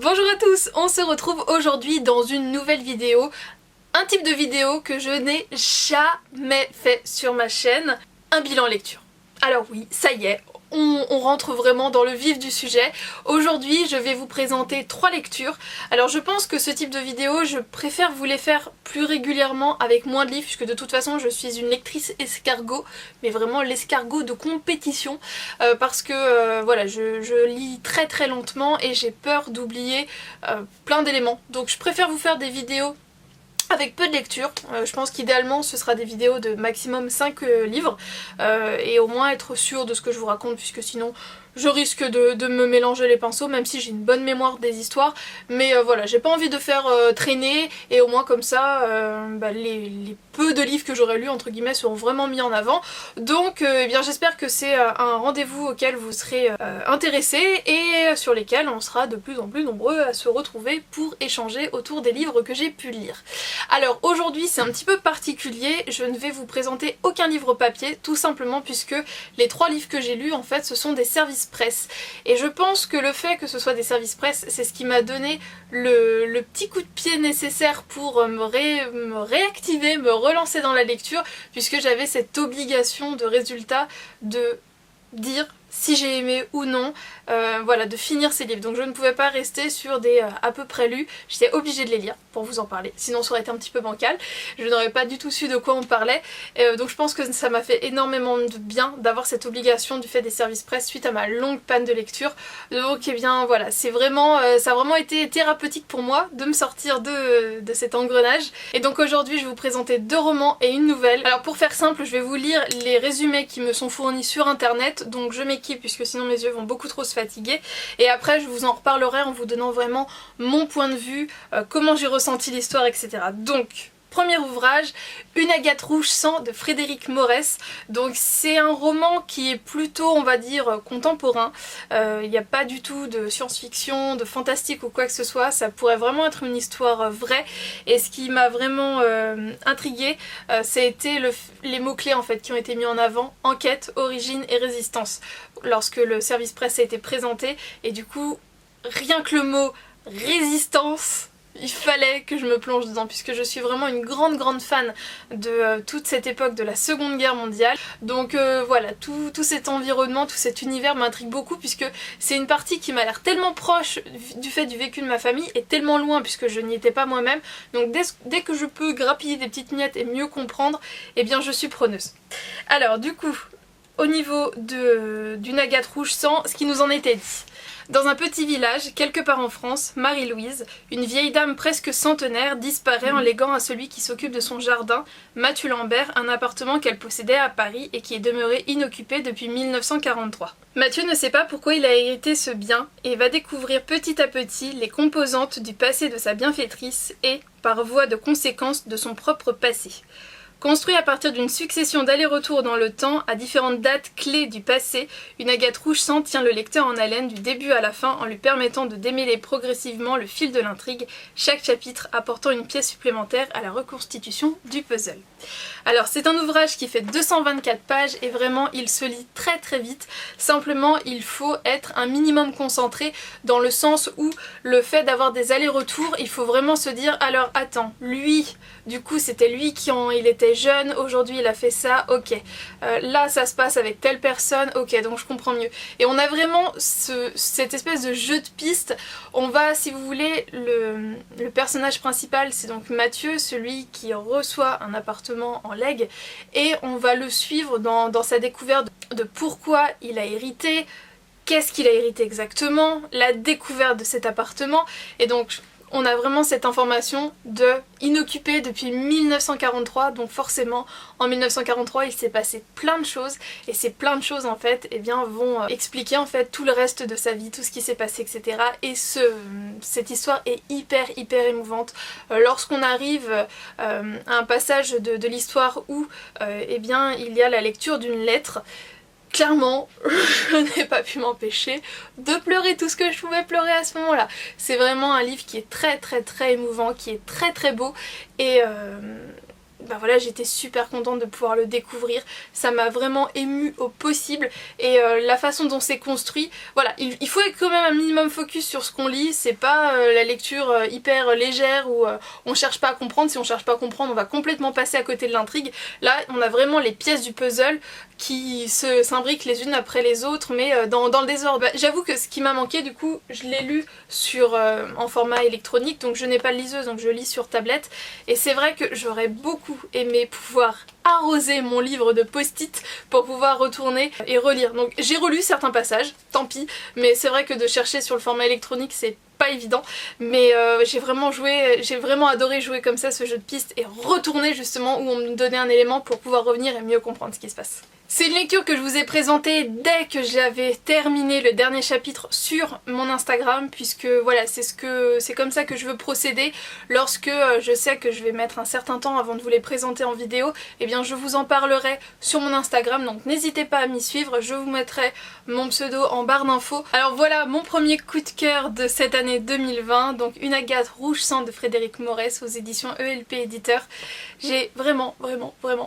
Bonjour à tous, on se retrouve aujourd'hui dans une nouvelle vidéo, un type de vidéo que je n'ai jamais fait sur ma chaîne, un bilan lecture. Alors oui, ça y est, on rentre vraiment dans le vif du sujet. Aujourd'hui, je vais vous présenter 3 lectures. Alors je pense que ce type de vidéo, je préfère vous les faire plus régulièrement avec moins de livres, puisque de toute façon je suis une lectrice escargot, mais vraiment l'escargot de compétition, parce que voilà, je lis très très lentement et j'ai peur d'oublier plein d'éléments. Donc je préfère vous faire des vidéos avec peu de lecture. Je pense qu'idéalement ce sera des vidéos de maximum 5 livres et au moins être sûre de ce que je vous raconte, puisque sinon je risque de me mélanger les pinceaux, même si j'ai une bonne mémoire des histoires, mais voilà, j'ai pas envie de faire traîner, et au moins comme ça les peu de livres que j'aurais lus entre guillemets seront vraiment mis en avant. Donc eh bien j'espère que c'est un rendez-vous auquel vous serez intéressés et sur lesquels on sera de plus en plus nombreux à se retrouver pour échanger autour des livres que j'ai pu lire. Alors aujourd'hui c'est un petit peu particulier, je ne vais vous présenter aucun livre papier, tout simplement puisque les 3 livres que j'ai lus en fait ce sont des services presse. Et je pense que le fait que ce soit des services presse, c'est ce qui m'a donné le petit coup de pied nécessaire pour me réactiver, me relancer dans la lecture, puisque j'avais cette obligation de résultat de dire si j'ai aimé ou non, voilà, de finir ces livres. Donc je ne pouvais pas rester sur des à peu près lus, j'étais obligée de les lire pour vous en parler, sinon ça aurait été un petit peu bancal, je n'aurais pas du tout su de quoi on parlait, donc je pense que ça m'a fait énormément de bien d'avoir cette obligation du fait des services presse suite à ma longue panne de lecture. Donc eh bien voilà, c'est vraiment, ça a vraiment été thérapeutique pour moi de me sortir de cet engrenage. Et donc aujourd'hui je vais vous présenter 2 romans et une nouvelle. Alors pour faire simple, je vais vous lire les résumés qui me sont fournis sur internet, donc je m'équipe puisque sinon mes yeux vont beaucoup trop se fatiguer, et après je vous en reparlerai en vous donnant vraiment mon point de vue, comment j'ai ressenti l'histoire, etc. Donc premier ouvrage, Une agate rouge sang de Frédéric Morès. Donc c'est un roman qui est plutôt, on va dire, contemporain. Il n'y a pas du tout de science-fiction, de fantastique ou quoi que ce soit. Ça pourrait vraiment être une histoire vraie. Et ce qui m'a vraiment intriguée, ça a été les mots-clés en fait qui ont été mis en avant: enquête, origine et résistance, lorsque le service presse a été présenté. Et du coup, rien que le mot résistance, il fallait que je me plonge dedans, puisque je suis vraiment une grande fan de toute cette époque de la Seconde Guerre mondiale. Donc voilà, tout cet environnement, tout cet univers m'intrigue beaucoup, puisque c'est une partie qui m'a l'air tellement proche du fait du vécu de ma famille et tellement loin puisque je n'y étais pas moi-même. Donc dès que je peux grappiller des petites miettes et mieux comprendre, eh bien je suis preneuse. Alors du coup, au niveau d'une agate rouge sang, ce qui nous en était dit. Dans un petit village, quelque part en France, Marie-Louise, une vieille dame presque centenaire, disparaît en léguant à celui qui s'occupe de son jardin, Mathieu Lambert, un appartement qu'elle possédait à Paris et qui est demeuré inoccupé depuis 1943. Mathieu ne sait pas pourquoi il a hérité ce bien et va découvrir petit à petit les composantes du passé de sa bienfaitrice et, par voie de conséquence, de son propre passé. Construit à partir d'une succession d'allers-retours dans le temps à différentes dates clés du passé, Une agate rouge sang tient le lecteur en haleine du début à la fin en lui permettant de démêler progressivement le fil de l'intrigue, chaque chapitre apportant une pièce supplémentaire à la reconstitution du puzzle. Alors c'est un ouvrage qui fait 224 pages et vraiment il se lit très vite, simplement il faut être un minimum concentré dans le sens où le fait d'avoir des allers-retours, il faut vraiment se dire alors attends, lui, du coup c'était lui il était jeune, aujourd'hui il a fait ça, ok, là ça se passe avec telle personne, ok, donc je comprends mieux. Et on a vraiment cette espèce de jeu de pistes. On va, si vous voulez, le personnage principal c'est donc Mathieu, celui qui reçoit un appartement en legs, et on va le suivre dans sa découverte de pourquoi il a hérité, qu'est-ce qu'il a hérité exactement, la découverte de cet appartement. Et donc on a vraiment cette information de inoccupé depuis 1943, donc forcément en 1943 il s'est passé plein de choses, et ces plein de choses en fait eh bien, vont expliquer en fait tout le reste de sa vie, tout ce qui s'est passé, etc. Et cette histoire est hyper émouvante. Lorsqu'on arrive à un passage de l'histoire où eh bien, il y a la lecture d'une lettre, clairement, je n'ai pas pu m'empêcher de pleurer tout ce que je pouvais pleurer à ce moment-là. C'est vraiment un livre qui est très émouvant, qui est très beau, et bah voilà, j'étais super contente de pouvoir le découvrir. Ça m'a vraiment émue au possible et la façon dont c'est construit, voilà, il faut être quand même un minimum focus sur ce qu'on lit. C'est pas la lecture hyper légère où on cherche pas à comprendre. Si on cherche pas à comprendre, on va complètement passer à côté de l'intrigue. Là, on a vraiment les pièces du puzzle qui s'imbriquent les unes après les autres, mais dans le désordre. Bah, j'avoue que ce qui m'a manqué, du coup, je l'ai lu en format électronique, donc je n'ai pas de liseuse, donc je lis sur tablette. Et c'est vrai que j'aurais beaucoup aimé pouvoir arroser mon livre de post-it pour pouvoir retourner et relire. Donc j'ai relu certains passages, tant pis, mais c'est vrai que de chercher sur le format électronique c'est pas évident, mais j'ai vraiment adoré jouer comme ça ce jeu de pistes et retourner justement où on me donnait un élément pour pouvoir revenir et mieux comprendre ce qui se passe. C'est une lecture que je vous ai présentée dès que j'avais terminé le dernier chapitre sur mon Instagram, puisque voilà, c'est comme ça que je veux procéder. Lorsque je sais que je vais mettre un certain temps avant de vous les présenter en vidéo, eh bien je vous en parlerai sur mon Instagram, donc n'hésitez pas à m'y suivre, je vous mettrai mon pseudo en barre d'infos. Alors voilà mon premier coup de cœur de cette année 2020, donc Une Agathe rouge sang de Frédéric Morès aux éditions ELP Éditeur. J'ai vraiment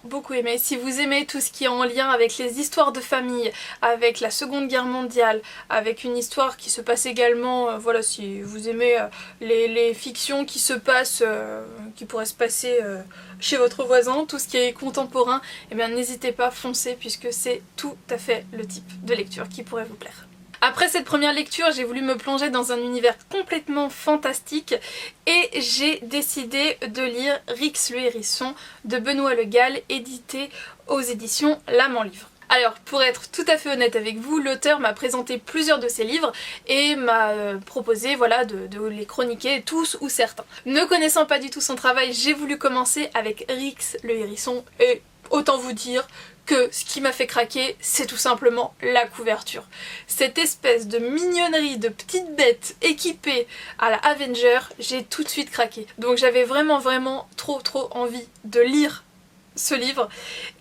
beaucoup aimé. Si vous aimez tout ce qui est en lien avec les histoires de famille, avec la Seconde Guerre mondiale, avec une histoire qui se passe également, voilà, si vous aimez les fictions qui se passent, qui pourraient se passer chez votre voisin, tout ce qui est contemporain, eh bien n'hésitez pas, foncez, puisque c'est tout à fait le type de lecture qui pourrait vous plaire. Après cette première lecture, j'ai voulu me plonger dans un univers complètement fantastique et j'ai décidé de lire Rix le Hérisson de Benoît Le Gall, édité aux éditions L'Âme en Livre. Alors pour être tout à fait honnête avec vous, l'auteur m'a présenté plusieurs de ses livres et m'a proposé voilà, de les chroniquer tous ou certains. Ne connaissant pas du tout son travail, j'ai voulu commencer avec Rix le Hérisson et autant vous dire que ce qui m'a fait craquer, c'est tout simplement la couverture. Cette espèce de mignonnerie de petite bête équipée à la Avenger, j'ai tout de suite craqué. Donc j'avais vraiment trop envie de lire ce livre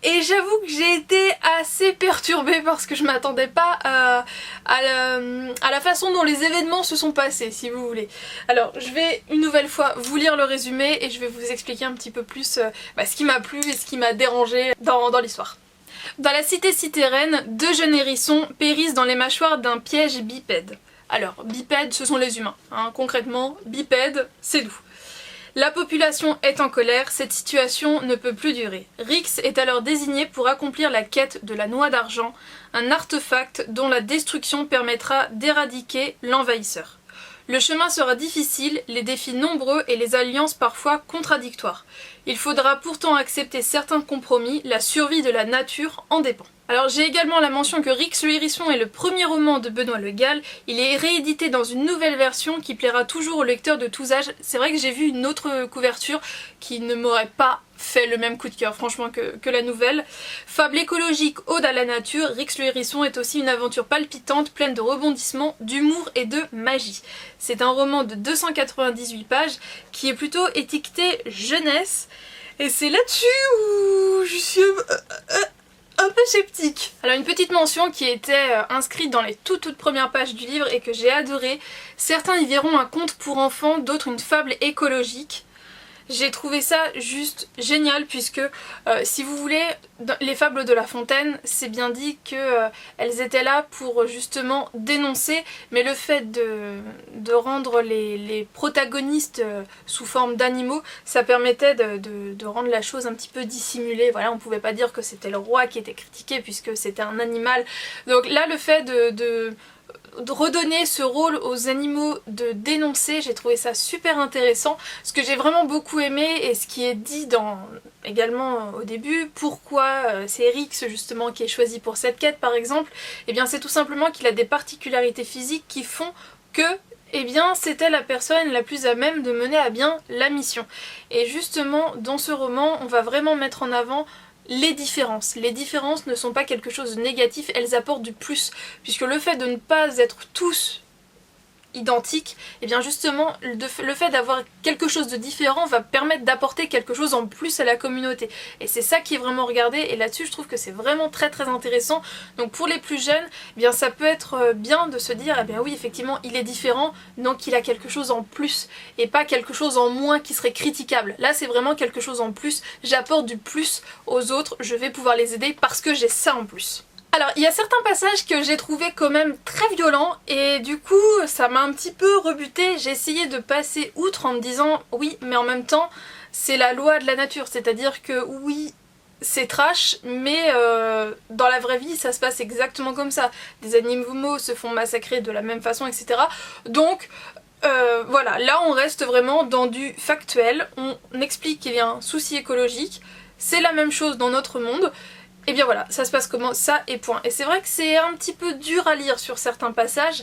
et j'avoue que j'ai été assez perturbée parce que je m'attendais pas à la façon dont les événements se sont passés, si vous voulez. Alors je vais une nouvelle fois vous lire le résumé et je vais vous expliquer un petit peu plus ce qui m'a plu et ce qui m'a dérangé dans l'histoire. Dans la cité citérène, deux jeunes hérissons périssent dans les mâchoires d'un piège bipède. Alors, bipèdes, ce sont les humains. Hein. Concrètement, bipède, c'est nous. La population est en colère, cette situation ne peut plus durer. Rix est alors désigné pour accomplir la quête de la noix d'argent, un artefact dont la destruction permettra d'éradiquer l'envahisseur. Le chemin sera difficile, les défis nombreux et les alliances parfois contradictoires. Il faudra pourtant accepter certains compromis, la survie de la nature en dépend. Alors j'ai également la mention que Rix le Hérisson est le premier roman de Benoît Le Gall. Il est réédité dans une nouvelle version qui plaira toujours aux lecteurs de tous âges. C'est vrai que j'ai vu une autre couverture qui ne m'aurait pas fait le même coup de cœur franchement que la nouvelle. Fable écologique, ode à la nature, Rix le Hérisson est aussi une aventure palpitante, pleine de rebondissements, d'humour et de magie. C'est un roman de 298 pages qui est plutôt étiqueté jeunesse et c'est là-dessus où je suis un peu sceptique. Alors une petite mention qui était inscrite dans les toutes premières pages du livre et que j'ai adoré. Certains y verront un conte pour enfants, d'autres une fable écologique. J'ai trouvé ça juste génial puisque si vous voulez, les fables de La Fontaine, c'est bien dit qu'elles étaient là pour justement dénoncer, mais le fait de rendre les protagonistes sous forme d'animaux, ça permettait de rendre la chose un petit peu dissimulée. Voilà, on pouvait pas dire que c'était le roi qui était critiqué puisque c'était un animal. Donc là, le fait de redonner ce rôle aux animaux, de dénoncer, j'ai trouvé ça super intéressant. Ce que j'ai vraiment beaucoup aimé et ce qui est dit également au début, pourquoi c'est Rix justement qui est choisi pour cette quête par exemple, et bien c'est tout simplement qu'il a des particularités physiques qui font que eh bien c'était la personne la plus à même de mener à bien la mission. Et justement dans ce roman on va vraiment mettre en avant les différences. Les différences ne sont pas quelque chose de négatif, elles apportent du plus, puisque le fait de ne pas être tous identiques, et bien justement le fait d'avoir quelque chose de différent va permettre d'apporter quelque chose en plus à la communauté. Et c'est ça qui est vraiment regardé, et là-dessus je trouve que c'est vraiment très très intéressant. Donc pour les plus jeunes, eh bien ça peut être bien de se dire, eh bien oui effectivement il est différent, donc il a quelque chose en plus, et pas quelque chose en moins qui serait critiquable. Là c'est vraiment quelque chose en plus, j'apporte du plus aux autres, je vais pouvoir les aider parce que j'ai ça en plus. Alors il y a certains passages que j'ai trouvé quand même très violents et du coup ça m'a un petit peu rebutée. J'ai essayé de passer outre en me disant oui mais en même temps c'est la loi de la nature, c'est-à-dire que oui c'est trash mais dans la vraie vie ça se passe exactement comme ça. Des animaux se font massacrer de la même façon, etc. Donc voilà, là on reste vraiment dans du factuel, on explique qu'il y a un souci écologique, c'est la même chose dans notre monde. Et bien voilà, ça se passe comment ça et point. Et c'est vrai que c'est un petit peu dur à lire sur certains passages,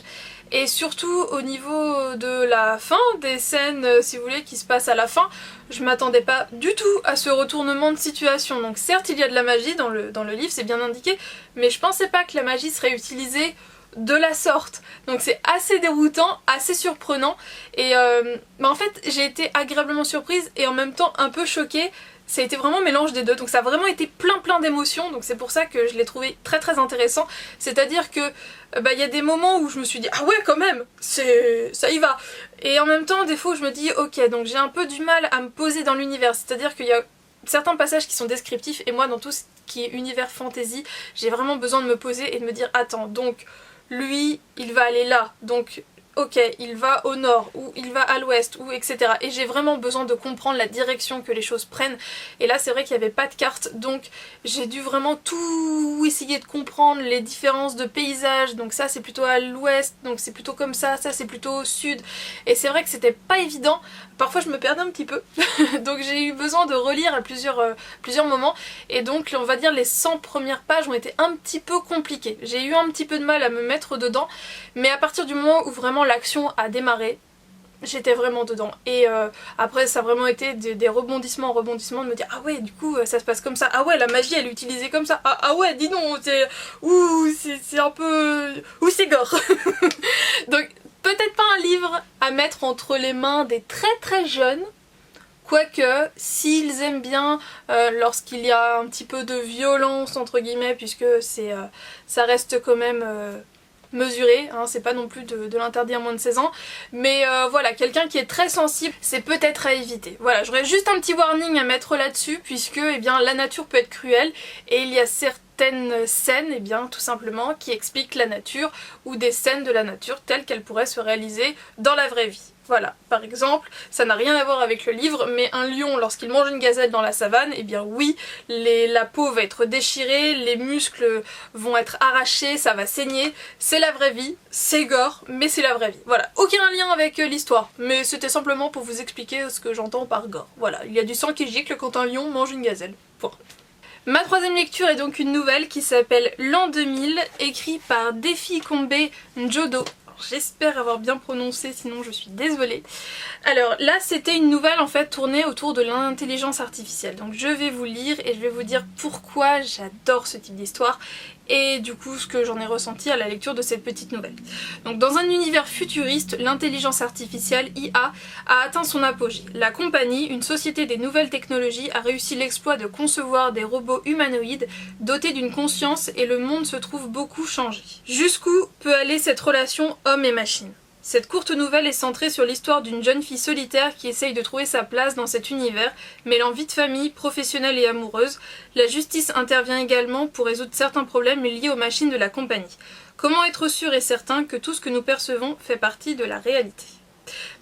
et surtout au niveau de la fin, des scènes si vous voulez qui se passent à la fin, je m'attendais pas du tout à ce retournement de situation. Donc certes il y a de la magie dans le livre, c'est bien indiqué, mais je pensais pas que la magie serait utilisée de la sorte. Donc c'est assez déroutant, assez surprenant, et en fait j'ai été agréablement surprise et en même temps un peu choquée. Ça a été vraiment un mélange des deux, donc ça a vraiment été plein d'émotions, donc c'est pour ça que je l'ai trouvé très très intéressant. C'est-à-dire que y a des moments où je me suis dit ah ouais quand même, ça y va. Et en même temps des fois où je me dis ok, donc j'ai un peu du mal à me poser dans l'univers, c'est-à-dire qu'il y a certains passages qui sont descriptifs et moi dans tout ce qui est univers fantasy, j'ai vraiment besoin de me poser et de me dire attends, donc lui il va aller là, donc ok, il va au nord, ou il va à l'ouest, ou etc. Et j'ai vraiment besoin de comprendre la direction que les choses prennent. Et là c'est vrai qu'il n'y avait pas de carte, donc j'ai dû vraiment tout essayer de comprendre, les différences de paysages. Donc ça c'est plutôt à l'ouest, donc c'est plutôt comme ça c'est plutôt au sud. Et c'est vrai que c'était pas évident, parfois je me perdais un petit peu. Donc j'ai eu besoin de relire à plusieurs moments. Et donc on va dire les 100 premières pages ont été un petit peu compliquées. J'ai eu un petit peu de mal à me mettre dedans, mais à partir du moment où vraiment l'action a démarré, j'étais vraiment dedans. Et après ça a vraiment été des rebondissements de me dire ah ouais du coup ça se passe comme ça, ah ouais la magie elle est utilisée comme ça, ah ouais dis donc c'est un peu... ouh c'est gore. Donc peut-être pas un livre à mettre entre les mains des très très jeunes, quoique s'ils aiment bien lorsqu'il y a un petit peu de violence entre guillemets, puisque ça reste quand même mesuré, hein, c'est pas non plus de l'interdit à moins de 16 ans, mais voilà, quelqu'un qui est très sensible, c'est peut-être à éviter. Voilà, j'aurais juste un petit warning à mettre là-dessus, puisque eh bien, la nature peut être cruelle, et il y a certaines scènes, eh bien, tout simplement, qui expliquent la nature, ou des scènes de la nature telles qu'elles pourraient se réaliser dans la vraie vie. Voilà, par exemple, ça n'a rien à voir avec le livre, mais un lion, lorsqu'il mange une gazelle dans la savane, eh bien oui, la peau va être déchirée, les muscles vont être arrachés, ça va saigner. C'est la vraie vie, c'est gore, mais c'est la vraie vie. Voilà, aucun lien avec l'histoire, mais c'était simplement pour vous expliquer ce que j'entends par gore. Voilà, il y a du sang qui gicle quand un lion mange une gazelle. Point. Ma troisième lecture est donc une nouvelle qui s'appelle L'an 2000, écrite par Defi Kombe Njodo. J'espère avoir bien prononcé, sinon je suis désolée. Alors là c'était une nouvelle en fait tournée autour de l'intelligence artificielle. Donc je vais vous lire et je vais vous dire pourquoi j'adore ce type d'histoire et du coup ce que j'en ai ressenti à la lecture de cette petite nouvelle. Donc dans un univers futuriste, l'intelligence artificielle IA a atteint son apogée. La compagnie, une société des nouvelles technologies, a réussi l'exploit de concevoir des robots humanoïdes dotés d'une conscience et le monde se trouve beaucoup changé. Jusqu'où peut aller cette relation homme et machine ? Cette courte nouvelle est centrée sur l'histoire d'une jeune fille solitaire qui essaye de trouver sa place dans cet univers, mêlant vie de famille, professionnelle et amoureuse. La justice intervient également pour résoudre certains problèmes liés aux machines de la compagnie. Comment être sûr et certain que tout ce que nous percevons fait partie de la réalité ?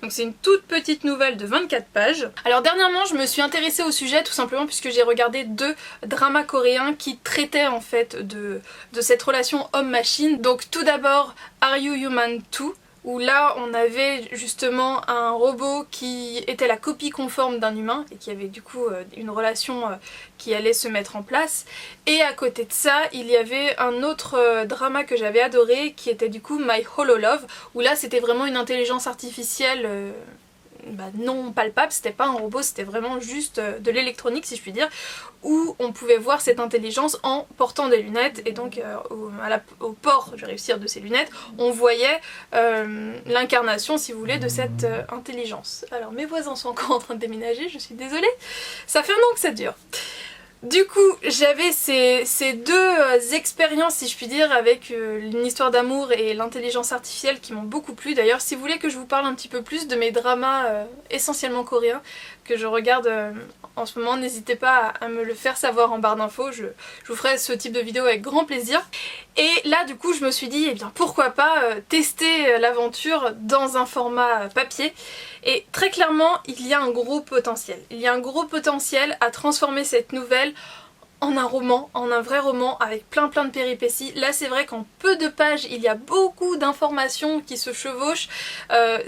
Donc c'est une toute petite nouvelle de 24 pages. Alors dernièrement je me suis intéressée au sujet tout simplement puisque j'ai regardé 2 dramas coréens qui traitaient en fait de cette relation homme-machine. Donc tout d'abord Are You Human 2, où là on avait justement un robot qui était la copie conforme d'un humain et qui avait du coup une relation qui allait se mettre en place. Et à côté de ça il y avait un autre drama que j'avais adoré qui était du coup My Holo Love, où là c'était vraiment une intelligence artificielle non palpable, c'était pas un robot, c'était vraiment juste de l'électronique si je puis dire, où on pouvait voir cette intelligence en portant des lunettes, et donc au port, je vais réussir, de ces lunettes, on voyait l'incarnation, si vous voulez, de cette intelligence. Alors mes voisins sont encore en train de déménager, je suis désolée, ça fait un an que ça dure. Du coup, j'avais ces deux expériences, si je puis dire, avec une histoire d'amour et l'intelligence artificielle qui m'ont beaucoup plu. D'ailleurs, si vous voulez que je vous parle un petit peu plus de mes dramas essentiellement coréens que je regarde en ce moment, n'hésitez pas à me le faire savoir en barre d'infos, je vous ferai ce type de vidéo avec grand plaisir. Et là, du coup, je me suis dit, eh bien, pourquoi pas tester l'aventure dans un format papier. Et très clairement, il y a un gros potentiel. Il y a un gros potentiel à transformer cette nouvelle en un roman, en un vrai roman avec plein de péripéties. Là c'est vrai qu'en peu de pages il y a beaucoup d'informations qui se chevauchent,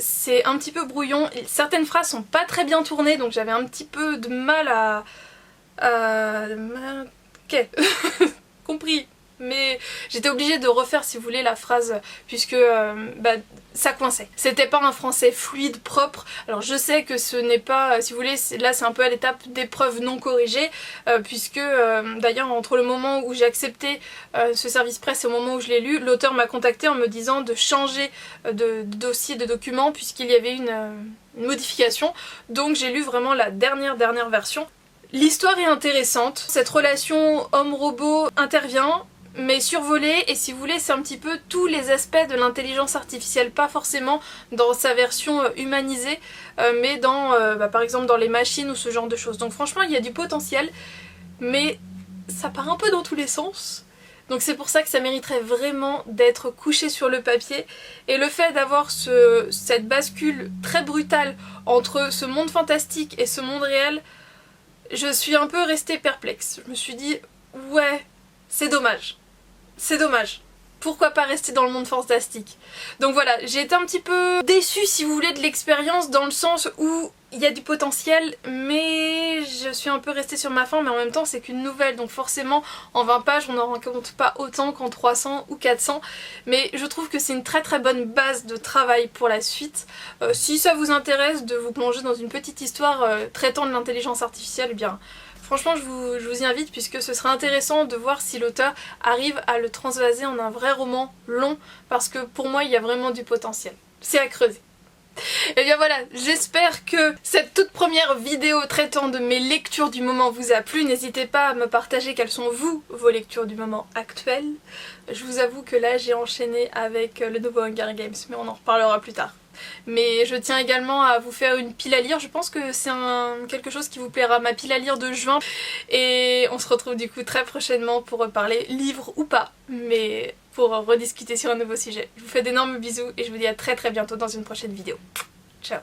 c'est un petit peu brouillon, certaines phrases sont pas très bien tournées donc j'avais un petit peu de mal à... Ok, compris. Mais j'étais obligée de refaire, si vous voulez, la phrase puisque ça coinçait. C'était pas un français fluide, propre. Alors je sais que ce n'est pas, si vous voulez, là c'est un peu à l'étape d'épreuve non corrigée, puisque d'ailleurs entre le moment où j'ai accepté ce service presse et au moment où je l'ai lu, l'auteur m'a contacté en me disant de changer de dossier, de document, puisqu'il y avait une modification. Donc j'ai lu vraiment la dernière version. L'histoire est intéressante, cette relation homme-robot intervient, mais survolé, et si vous voulez c'est un petit peu tous les aspects de l'intelligence artificielle, pas forcément dans sa version humanisée, mais dans par exemple dans les machines ou ce genre de choses. Donc franchement il y a du potentiel, mais ça part un peu dans tous les sens. Donc c'est pour ça que ça mériterait vraiment d'être couché sur le papier, et le fait d'avoir cette bascule très brutale entre ce monde fantastique et ce monde réel, je suis un peu restée perplexe. Je me suis dit ouais, c'est dommage. C'est dommage. Pourquoi pas rester dans le monde fantastique? Donc voilà, j'ai été un petit peu déçue si vous voulez de l'expérience, dans le sens où il y a du potentiel, mais je suis un peu restée sur ma faim, mais en même temps c'est qu'une nouvelle, donc forcément en 20 pages on n'en rencontre pas autant qu'en 300 ou 400, mais je trouve que c'est une très bonne base de travail pour la suite. Si ça vous intéresse de vous plonger dans une petite histoire traitant de l'intelligence artificielle, eh bien franchement je vous y invite, puisque ce sera intéressant de voir si l'auteur arrive à le transvaser en un vrai roman long, parce que pour moi il y a vraiment du potentiel. C'est à creuser. Et bien voilà, j'espère que cette toute première vidéo traitant de mes lectures du moment vous a plu. N'hésitez pas à me partager quelles sont vos lectures du moment actuelles. Je vous avoue que là j'ai enchaîné avec le nouveau Hunger Games, mais on en reparlera plus tard. Mais je tiens également à vous faire une pile à lire, je pense que c'est quelque chose qui vous plaira, ma pile à lire de juin. Et on se retrouve du coup très prochainement pour reparler livre ou pas, mais pour rediscuter sur un nouveau sujet. Je vous fais d'énormes bisous et je vous dis à très bientôt dans une prochaine vidéo. Ciao.